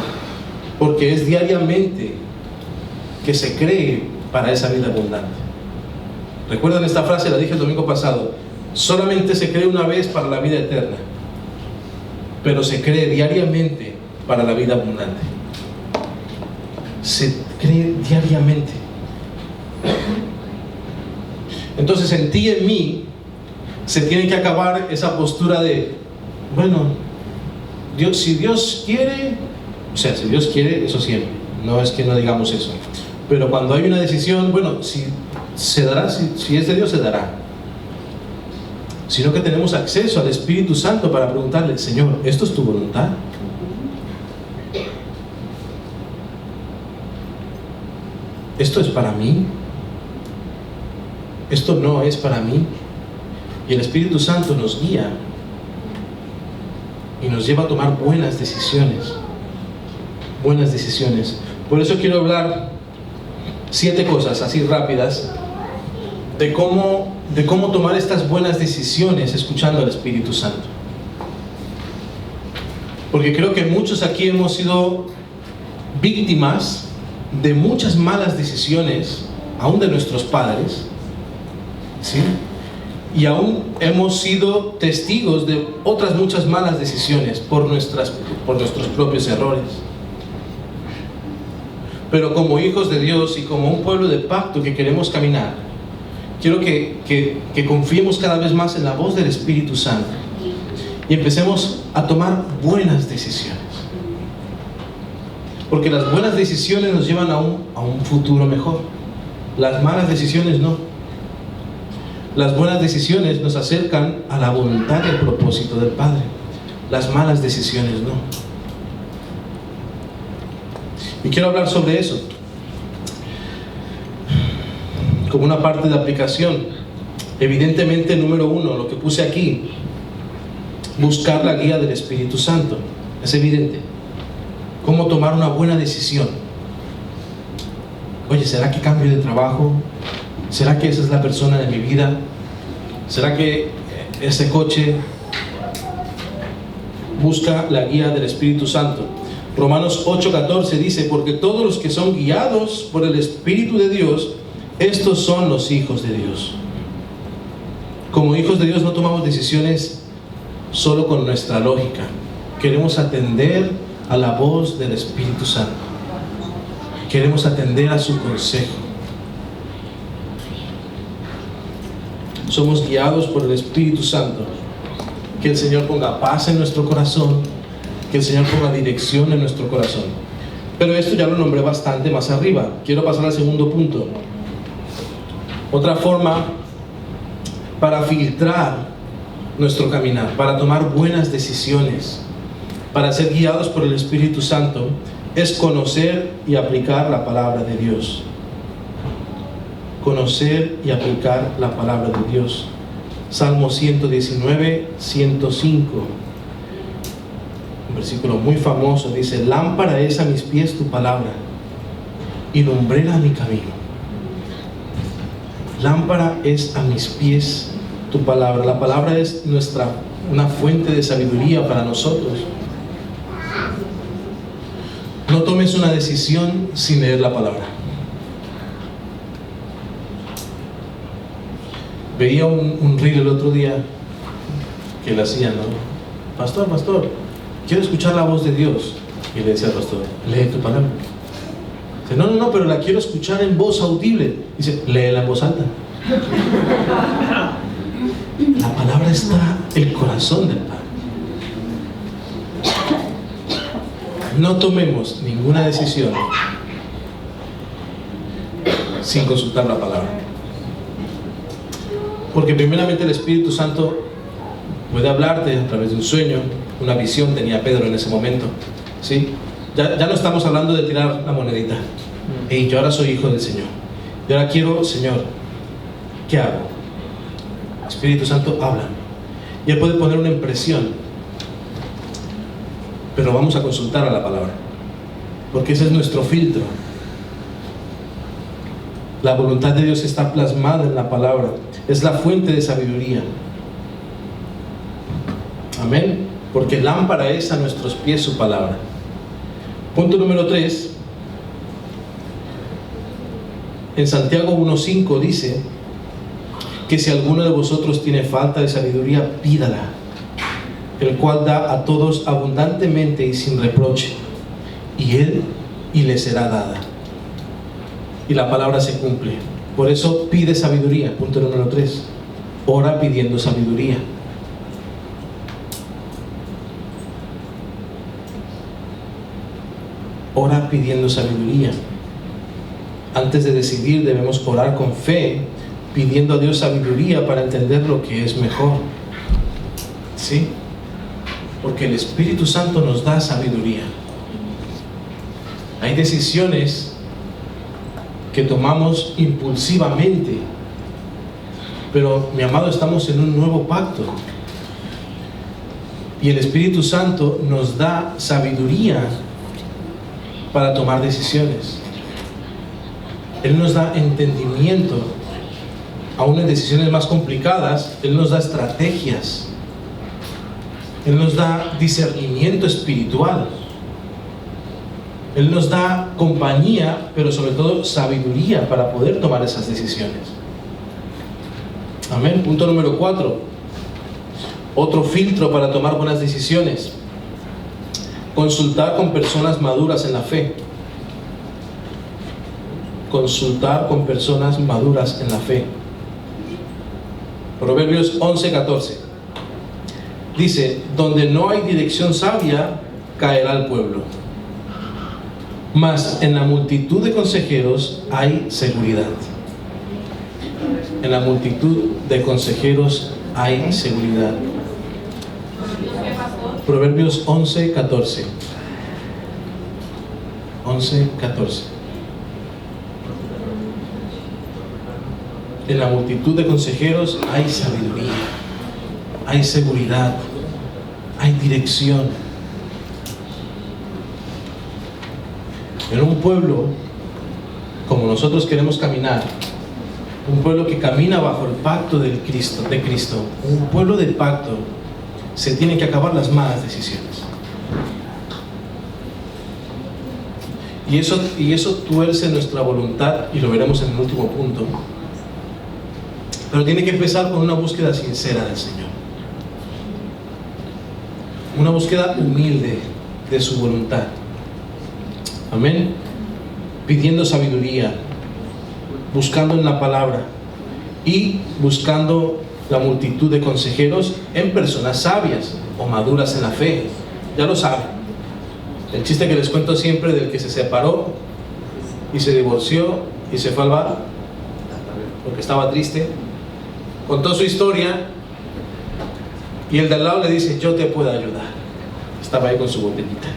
[SPEAKER 1] porque es diariamente que se cree para esa vida abundante. Recuerdan esta frase, la dije el domingo pasado: solamente se cree una vez para la vida eterna, pero se cree diariamente para la vida abundante. Se cree diariamente. Entonces, en ti y en mí se tiene que acabar esa postura de, bueno, Dios, si Dios quiere, o sea, si Dios quiere, eso siempre, no es que no digamos eso, pero cuando hay una decisión, bueno, si se dará, si es de Dios, se dará. Sino que tenemos acceso al Espíritu Santo para preguntarle: Señor, ¿esto es tu voluntad? ¿Esto es para mí? ¿Esto no es para mí? Y el Espíritu Santo nos guía y nos lleva a tomar buenas decisiones. Buenas decisiones. Por eso quiero hablar 7 cosas así rápidas de cómo tomar estas buenas decisiones escuchando al Espíritu Santo. Porque creo que muchos aquí hemos sido víctimas de muchas malas decisiones, aún de nuestros padres, ¿sí? Y aún hemos sido testigos de otras muchas malas decisiones por nuestros propios errores. Pero como hijos de Dios y como un pueblo de pacto que queremos caminar, quiero que confiemos cada vez más en la voz del Espíritu Santo y empecemos a tomar buenas decisiones. Porque las buenas decisiones nos llevan a un futuro mejor. Las malas decisiones no. Las buenas decisiones nos acercan a la voluntad y al propósito del Padre. Las malas decisiones no. Y quiero hablar sobre eso como una parte de aplicación. Evidentemente, número uno, lo que puse aquí, buscar la guía del Espíritu Santo. Es evidente. Cómo tomar una buena decisión. Oye, ¿será que cambio de trabajo? ¿Será que esa es la persona de mi vida? ¿Será que ese coche? Busca la guía del Espíritu Santo. Romanos 8:14 dice: porque todos los que son guiados por el Espíritu de Dios, estos son los hijos de Dios. Como hijos de Dios no tomamos decisiones solo con nuestra lógica. Queremos atender a la voz del Espíritu Santo. Queremos atender a su consejo. Somos guiados por el Espíritu Santo. Que el Señor ponga paz en nuestro corazón, que el Señor ponga dirección en nuestro corazón. Pero esto ya lo nombré bastante más arriba. Quiero pasar al segundo punto. Otra forma para filtrar nuestro caminar, para tomar buenas decisiones, para ser guiados por el Espíritu Santo, es conocer y aplicar la palabra de Dios. Conocer y aplicar la palabra de Dios. Salmo 119, 105. Un versículo muy famoso. Dice: lámpara es a mis pies tu palabra y lumbrera a mi camino. Lámpara es a mis pies tu palabra. La palabra es una fuente de sabiduría para nosotros. No tomes una decisión sin leer la palabra. Veía un reel el otro día que le hacían, ¿no? Pastor, quiero escuchar la voz de Dios. Y le decía al pastor: lee tu palabra. Dice: no, pero la quiero escuchar en voz audible. Dice: léela en voz alta. La palabra está en el corazón del Padre. No tomemos ninguna decisión sin consultar la palabra. Porque primeramente el Espíritu Santo puede hablarte a través de un sueño, una visión tenía Pedro en ese momento, ¿sí? Ya no estamos hablando de tirar la monedita. Y yo ahora soy hijo del Señor. Y ahora quiero, Señor, ¿qué hago? Espíritu Santo, háblame. Y Él puede poner una impresión. Pero vamos a consultar a la palabra. Porque ese es nuestro filtro. La voluntad de Dios está plasmada en la palabra. Es la fuente de sabiduría. Amén. Porque lámpara es a nuestros pies su palabra. Punto número 3. En Santiago 1:5 dice que si alguno de vosotros tiene falta de sabiduría, pídala, el cual da a todos abundantemente y sin reproche, y le será dada. Y la palabra se cumple. Por eso pide sabiduría. Punto número 3. Ora pidiendo sabiduría. Ora pidiendo sabiduría. Antes de decidir debemos orar con fe, pidiendo a Dios sabiduría para entender lo que es mejor. ¿Sí? Porque el Espíritu Santo nos da sabiduría. Hay decisiones que tomamos impulsivamente, pero mi amado, estamos en un nuevo pacto y el Espíritu Santo nos da sabiduría para tomar decisiones. Él nos da entendimiento, aún en decisiones más complicadas. Él nos da estrategias, Él nos da discernimiento espiritual, Él nos da compañía, pero sobre todo sabiduría para poder tomar esas decisiones. Amén. Punto número 4. Otro filtro para tomar buenas decisiones: consultar con personas maduras en la fe. consultar con personas maduras en la fe. Proverbios 11:14 dice: donde no hay dirección sabia, caerá el pueblo, mas en la multitud de consejeros hay seguridad. En la multitud de consejeros hay seguridad. Proverbios 11:14. 11:14. En la multitud de consejeros hay sabiduría, hay seguridad, hay dirección. En un pueblo como nosotros queremos caminar, un pueblo que camina bajo el pacto de Cristo, un pueblo de pacto, se tienen que acabar las malas decisiones. Y eso tuerce nuestra voluntad, y lo veremos en el último punto. Pero tiene que empezar con una búsqueda sincera del Señor, una búsqueda humilde de su voluntad. Amén. Pidiendo sabiduría, buscando en la palabra y buscando la multitud de consejeros en personas sabias o maduras en la fe. Ya lo saben. El chiste que les cuento siempre del que se separó y se divorció y se fue al bar porque estaba triste, contó su historia y el de al lado le dice: yo te puedo ayudar. Estaba ahí con su botellita.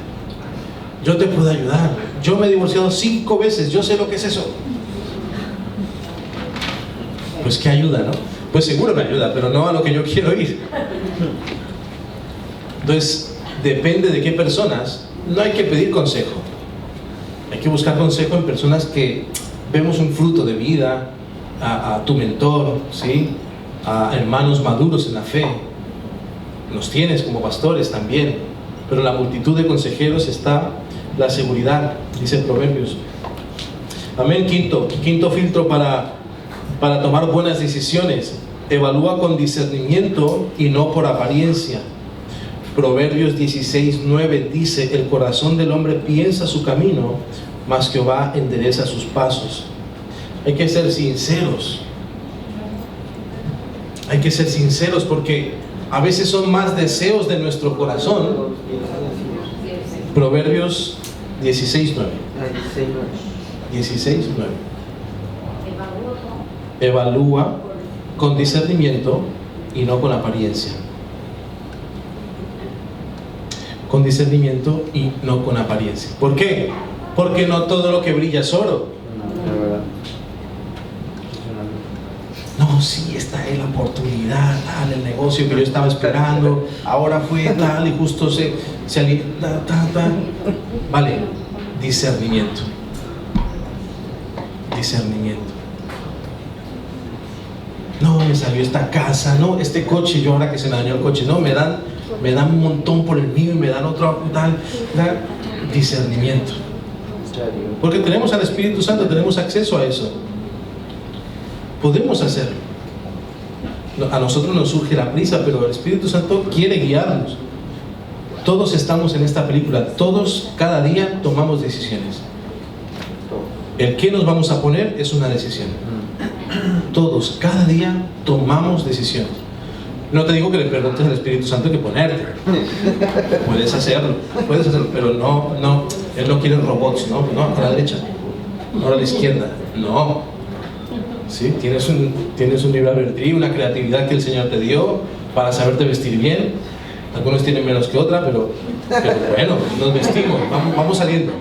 [SPEAKER 1] Yo te puedo ayudar. Yo me he divorciado 5 veces, yo sé lo que es eso. Pues qué ayuda, ¿no? Pues seguro me ayuda, pero no a lo que yo quiero ir. Entonces, depende de qué personas. No hay que pedir consejo. Hay que buscar consejo en personas que vemos un fruto de vida, a tu mentor, ¿sí? A hermanos maduros en la fe. Los tienes como pastores también. Pero en la multitud de consejeros está la seguridad, dice Proverbios. Amén. Quinto filtro para tomar buenas decisiones: evalúa con discernimiento y no por apariencia. Proverbios 16:9 dice: el corazón del hombre piensa su camino, mas Jehová endereza sus pasos. Hay que ser sinceros. Hay que ser sinceros, porque a veces son más deseos de nuestro corazón. Proverbios 16:9. 16:9. Evalúa con discernimiento y no con apariencia. Con discernimiento y no con apariencia. ¿Por qué? Porque no todo lo que brilla es oro. No, sí, está ahí la oportunidad, tal, el negocio que yo estaba esperando, ahora fue tal y justo se Vale, discernimiento. Discernimiento. No, me salió esta casa, no, este coche, yo ahora que se me dañó el coche, no, me dan un montón por el mío y me dan otro tal. Discernimiento. Porque tenemos al Espíritu Santo, tenemos acceso a eso. Podemos hacerlo. A nosotros nos surge la prisa, pero el Espíritu Santo quiere guiarnos. Todos estamos en esta película, todos cada día tomamos decisiones. El qué nos vamos a poner es una decisión. Todos, cada día tomamos decisiones. No te digo que le preguntes al Espíritu Santo que ponerte. Puedes hacerlo, pero no, Él no quiere robots, no, a la derecha, no a la izquierda, no. ¿Sí? Tienes un libre albedrío, una creatividad que el Señor te dio para saberte vestir bien. Algunos tienen menos que otra, pero bueno, nos vestimos, vamos saliendo.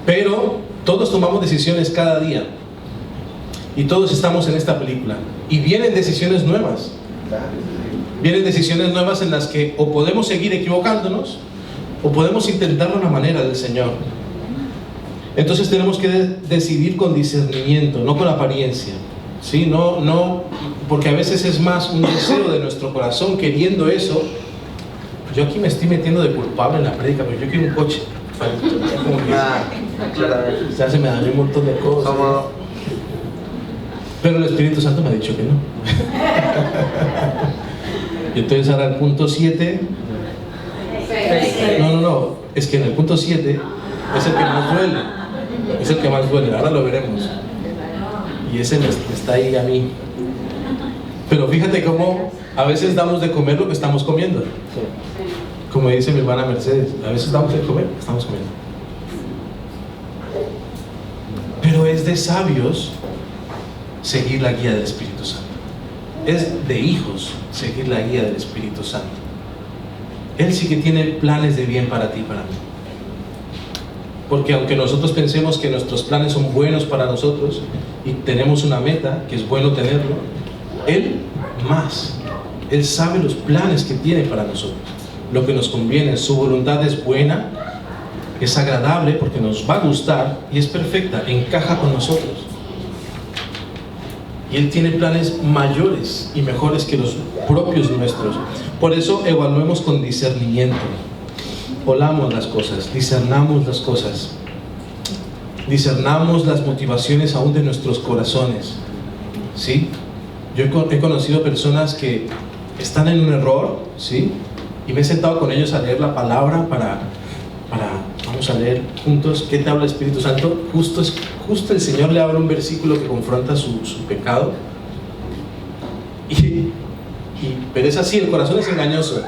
[SPEAKER 1] Pero todos tomamos decisiones cada día. Y todos estamos en esta película. Y vienen decisiones nuevas. Vienen decisiones nuevas en las que o podemos seguir equivocándonos o podemos intentarlo a la manera del Señor. Entonces tenemos que decidir con discernimiento, no con apariencia. ¿Sí? No, porque a veces es más un deseo de nuestro corazón queriendo eso. Yo aquí me estoy metiendo de culpable en la prédica, pero yo quiero un coche. Ya se me dañó un montón de cosas. Pero el Espíritu Santo me ha dicho que no. Y entonces ahora el punto 7. No. Es que en el punto 7 es el que más duele. Es el que más duele, ahora lo veremos. Y ese me está ahí a mí. Pero fíjate cómo a veces damos de comer lo que estamos comiendo. Como dice mi hermana Mercedes, a veces damos de comer lo que estamos comiendo. Pero es de sabios seguir la guía del Espíritu Santo. Es de hijos seguir la guía del Espíritu Santo. Él sí que tiene planes de bien para ti y para mí. Porque aunque nosotros pensemos que nuestros planes son buenos para nosotros y tenemos una meta, que es bueno tenerlo, Él más. Él sabe los planes que tiene para nosotros, lo que nos conviene. Su voluntad es buena, es agradable porque nos va a gustar y es perfecta, encaja con nosotros. Y Él tiene planes mayores y mejores que los propios nuestros. Por eso evaluemos con discernimiento. Olamos las cosas, discernamos las cosas. Discernamos las motivaciones aún de nuestros corazones. ¿Sí? Yo he conocido personas que están en un error, ¿sí? Y me he sentado con ellos a leer la palabra para vamos a leer juntos qué te habla el Espíritu Santo. Justo el Señor le habla un versículo que confronta su pecado. Pero es así, el corazón es engañoso.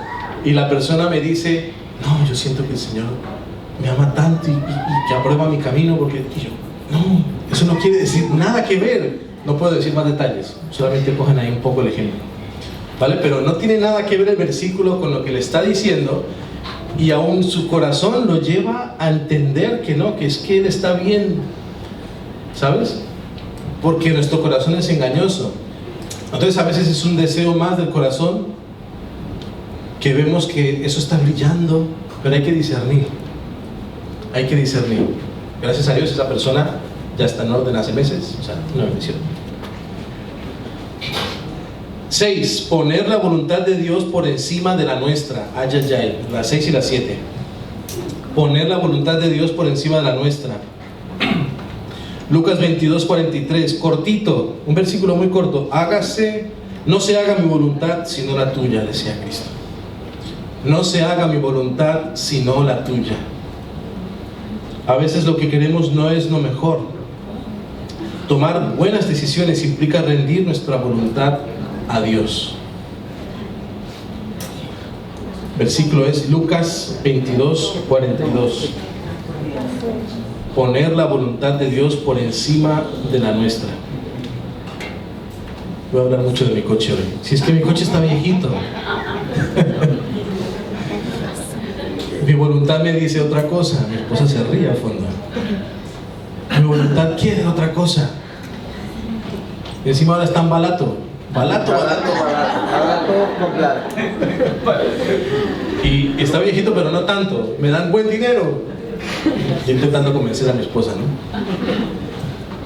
[SPEAKER 1] Y la persona me dice, no, yo siento que el Señor me ama tanto y que aprueba mi camino porque... Y yo, no, eso no quiere decir nada que ver. No puedo decir más detalles, solamente cogen ahí un poco el ejemplo, ¿vale? Pero no tiene nada que ver el versículo con lo que le está diciendo, y aún su corazón lo lleva a entender que no, que es que Él está bien, ¿sabes? Porque nuestro corazón es engañoso. Entonces a veces es un deseo más del corazón, que vemos que eso está brillando, pero hay que discernir. Hay que discernir. Gracias a Dios esa persona ya está en orden hace meses, o sea, una bendición. 6. Poner la voluntad de Dios por encima de la nuestra. Ay, ay, ay. Las 6 y las 7. Poner la voluntad de Dios por encima de la nuestra. Lucas 22:43. Cortito, un versículo muy corto. No se haga mi voluntad sino la tuya, decía Cristo. No se haga mi voluntad sino la tuya. A veces lo que queremos no es lo mejor. Tomar buenas decisiones implica rendir nuestra voluntad a Dios. Versículo es Lucas 22:42. Poner la voluntad de Dios por encima de la nuestra. Voy a hablar mucho de mi coche hoy. Si es que mi coche está viejito. Mi voluntad me dice otra cosa. Mi esposa se ríe a fondo. Mi voluntad quiere otra cosa. Y encima ahora es tan barato. Barato. Y está viejito, pero no tanto. Me dan buen dinero. Yo intentando convencer a mi esposa, ¿no?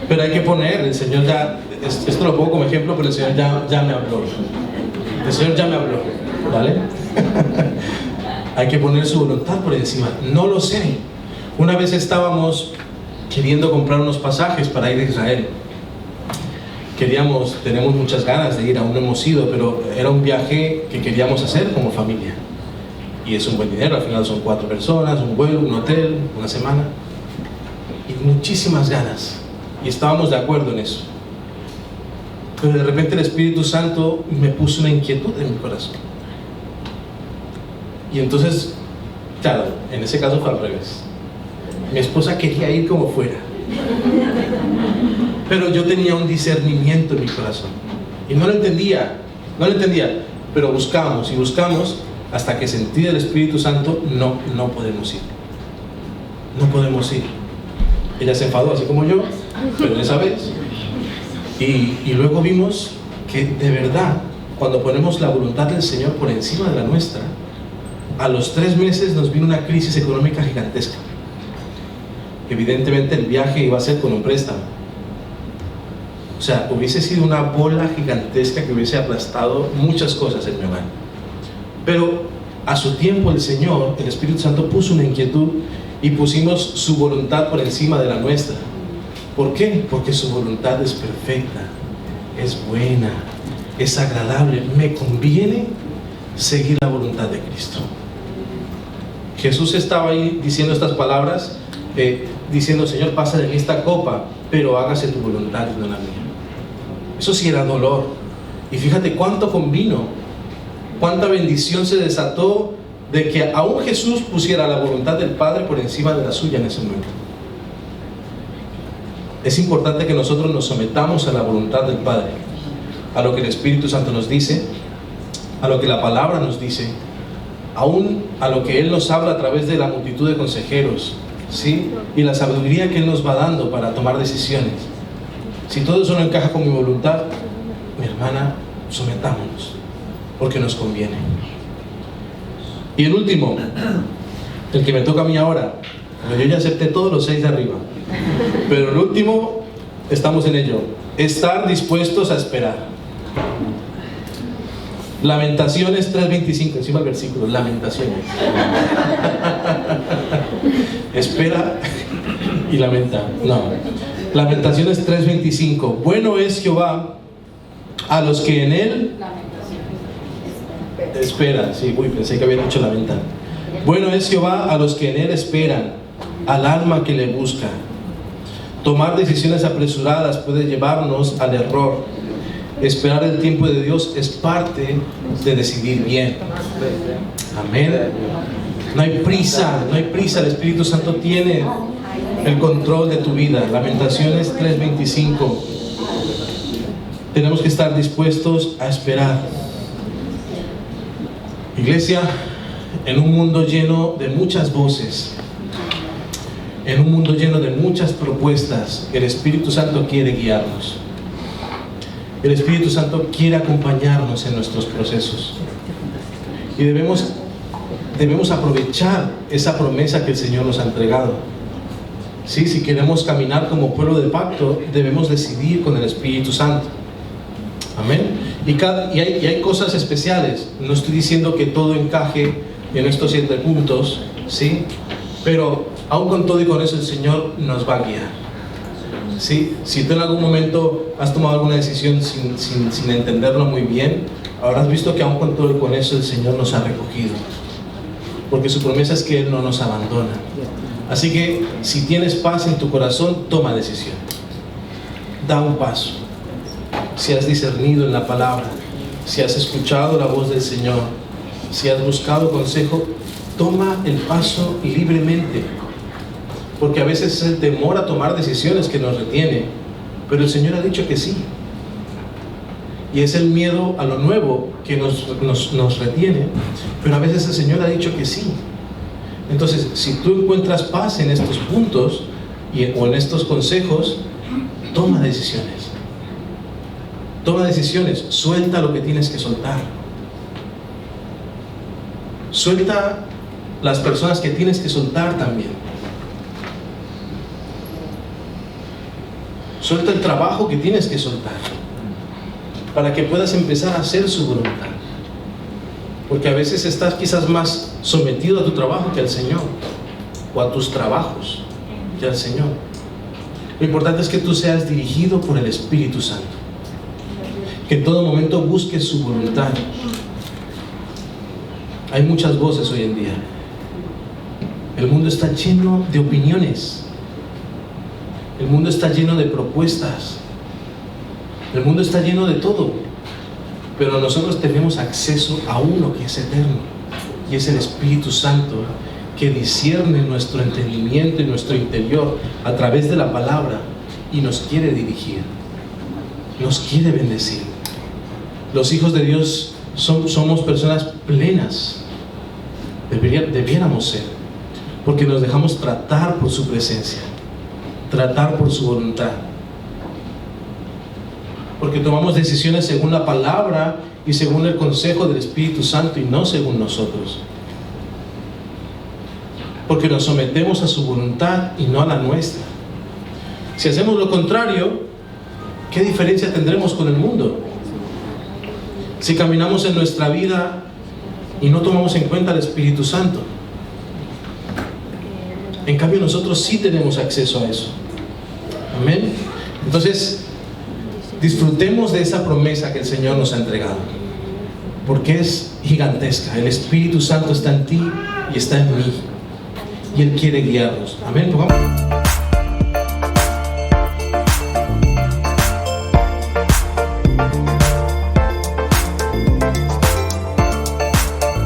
[SPEAKER 1] Pero hay que poner, el Señor ya, esto lo pongo como ejemplo, pero el Señor ya me habló. El Señor ya me habló, ¿vale? Hay que poner su voluntad por encima. No lo sé. Una vez estábamos queriendo comprar unos pasajes para ir a Israel. Tenemos muchas ganas de ir, aún no hemos ido, pero era un viaje que queríamos hacer como familia. Y es un buen dinero, al final son 4 personas, un vuelo, un hotel, una semana. Y muchísimas ganas. Y estábamos de acuerdo en eso. Pero de repente el Espíritu Santo me puso una inquietud en mi corazón. Y entonces, claro, en ese caso fue al revés. Mi esposa quería ir como fuera. Pero yo tenía un discernimiento en mi corazón. Y no lo entendía. Pero buscamos y buscamos hasta que sentí del Espíritu Santo, no podemos ir. No podemos ir. Ella se enfadó así como yo, pero esa vez. Y luego vimos que de verdad, cuando ponemos la voluntad del Señor por encima de la nuestra, a los 3 meses nos vino una crisis económica gigantesca. Evidentemente el viaje iba a ser con un préstamo. O sea, hubiese sido una bola gigantesca que hubiese aplastado muchas cosas en mi hogar. Pero a su tiempo el Señor, el Espíritu Santo, puso una inquietud y pusimos su voluntad por encima de la nuestra. ¿Por qué? Porque su voluntad es perfecta, es buena, es agradable. Me conviene seguir la voluntad de Cristo. Jesús estaba ahí diciendo estas palabras diciendo, Señor, pasa de mí esta copa, pero hágase tu voluntad y no la mía. Eso sí era dolor. Y fíjate cuánto convino, cuánta bendición se desató de que aún Jesús pusiera la voluntad del Padre por encima de la suya en ese momento. Es importante que nosotros nos sometamos a la voluntad del Padre, a lo que el Espíritu Santo nos dice, a lo que la palabra nos dice, aún a lo que Él nos habla a través de la multitud de consejeros, ¿sí? Y la sabiduría que Él nos va dando para tomar decisiones. Si todo eso no encaja con mi voluntad, mi hermana, sometámonos, porque nos conviene. Y el último, el que me toca a mí ahora, yo ya acepté todos los 6 de arriba, pero el último, estamos en ello, estar dispuestos a esperar. Lamentaciones 3:25, encima del versículo, Lamentaciones. Espera y lamenta. No. Lamentaciones 3:25. Bueno es Jehová a los que en él esperan. Sí, pensé que había dicho lamenta. Bueno es Jehová a los que en él esperan, al alma que le busca. Tomar decisiones apresuradas puede llevarnos al error. Esperar el tiempo de Dios es parte de decidir bien. Amén. No hay prisa, no hay prisa. El Espíritu Santo tiene el control de tu vida. Lamentaciones 3:25. Tenemos que estar dispuestos a esperar. Iglesia, en un mundo lleno de muchas voces, en un mundo lleno de muchas propuestas, el Espíritu Santo quiere guiarnos. El Espíritu Santo quiere acompañarnos en nuestros procesos. Y debemos aprovechar esa promesa que el Señor nos ha entregado. ¿Sí? Si queremos caminar como pueblo de pacto, debemos decidir con el Espíritu Santo. Amén. Y hay cosas especiales. No estoy diciendo que todo encaje en estos 7 puntos, ¿sí? Pero aún con todo y con eso el Señor nos va a guiar. ¿Sí? Si tú en algún momento has tomado alguna decisión sin entenderlo muy bien, habrás visto que aún con todo y con eso el Señor nos ha recogido, porque su promesa es que Él no nos abandona. Así que si tienes paz en tu corazón, toma decisión, da un paso. Si has discernido en la palabra, si has escuchado la voz del Señor, si has buscado consejo, toma el paso libremente. Porque a veces es el temor a tomar decisiones que nos retiene, pero el Señor ha dicho que sí. Y es el miedo a lo nuevo que nos retiene, pero a veces el Señor ha dicho que sí. Entonces, si tú encuentras paz en estos puntos o en estos consejos, toma decisiones. Toma decisiones, suelta lo que tienes que soltar. Suelta las personas que tienes que soltar también. Suelta el trabajo que tienes que soltar para que puedas empezar a hacer su voluntad. Porque a veces estás quizás más sometido a tu trabajo que al Señor, o a tus trabajos que al Señor. Lo importante es que tú seas dirigido por el Espíritu Santo, que en todo momento busques su voluntad. Hay muchas voces hoy en día. El mundo está lleno de opiniones. El mundo está lleno de propuestas. El mundo está lleno de todo. Pero nosotros tenemos acceso a uno que es eterno, y es el Espíritu Santo, que discierne nuestro entendimiento y nuestro interior a través de la palabra y nos quiere dirigir, nos quiere bendecir. Los hijos de Dios somos personas plenas. Debiéramos ser, porque nos dejamos tratar por su presencia, tratar por su voluntad, porque tomamos decisiones según la palabra y según el consejo del Espíritu Santo y no según nosotros, porque nos sometemos a su voluntad y no a la nuestra. Si hacemos lo contrario, ¿qué diferencia tendremos con el mundo? Si caminamos en nuestra vida y no tomamos en cuenta al Espíritu Santo. En cambio nosotros sí tenemos acceso a eso. Amén. Entonces, disfrutemos de esa promesa que el Señor nos ha entregado, porque es gigantesca. El Espíritu Santo está en ti y está en mí, y Él quiere guiarnos. Amén. Pongamos.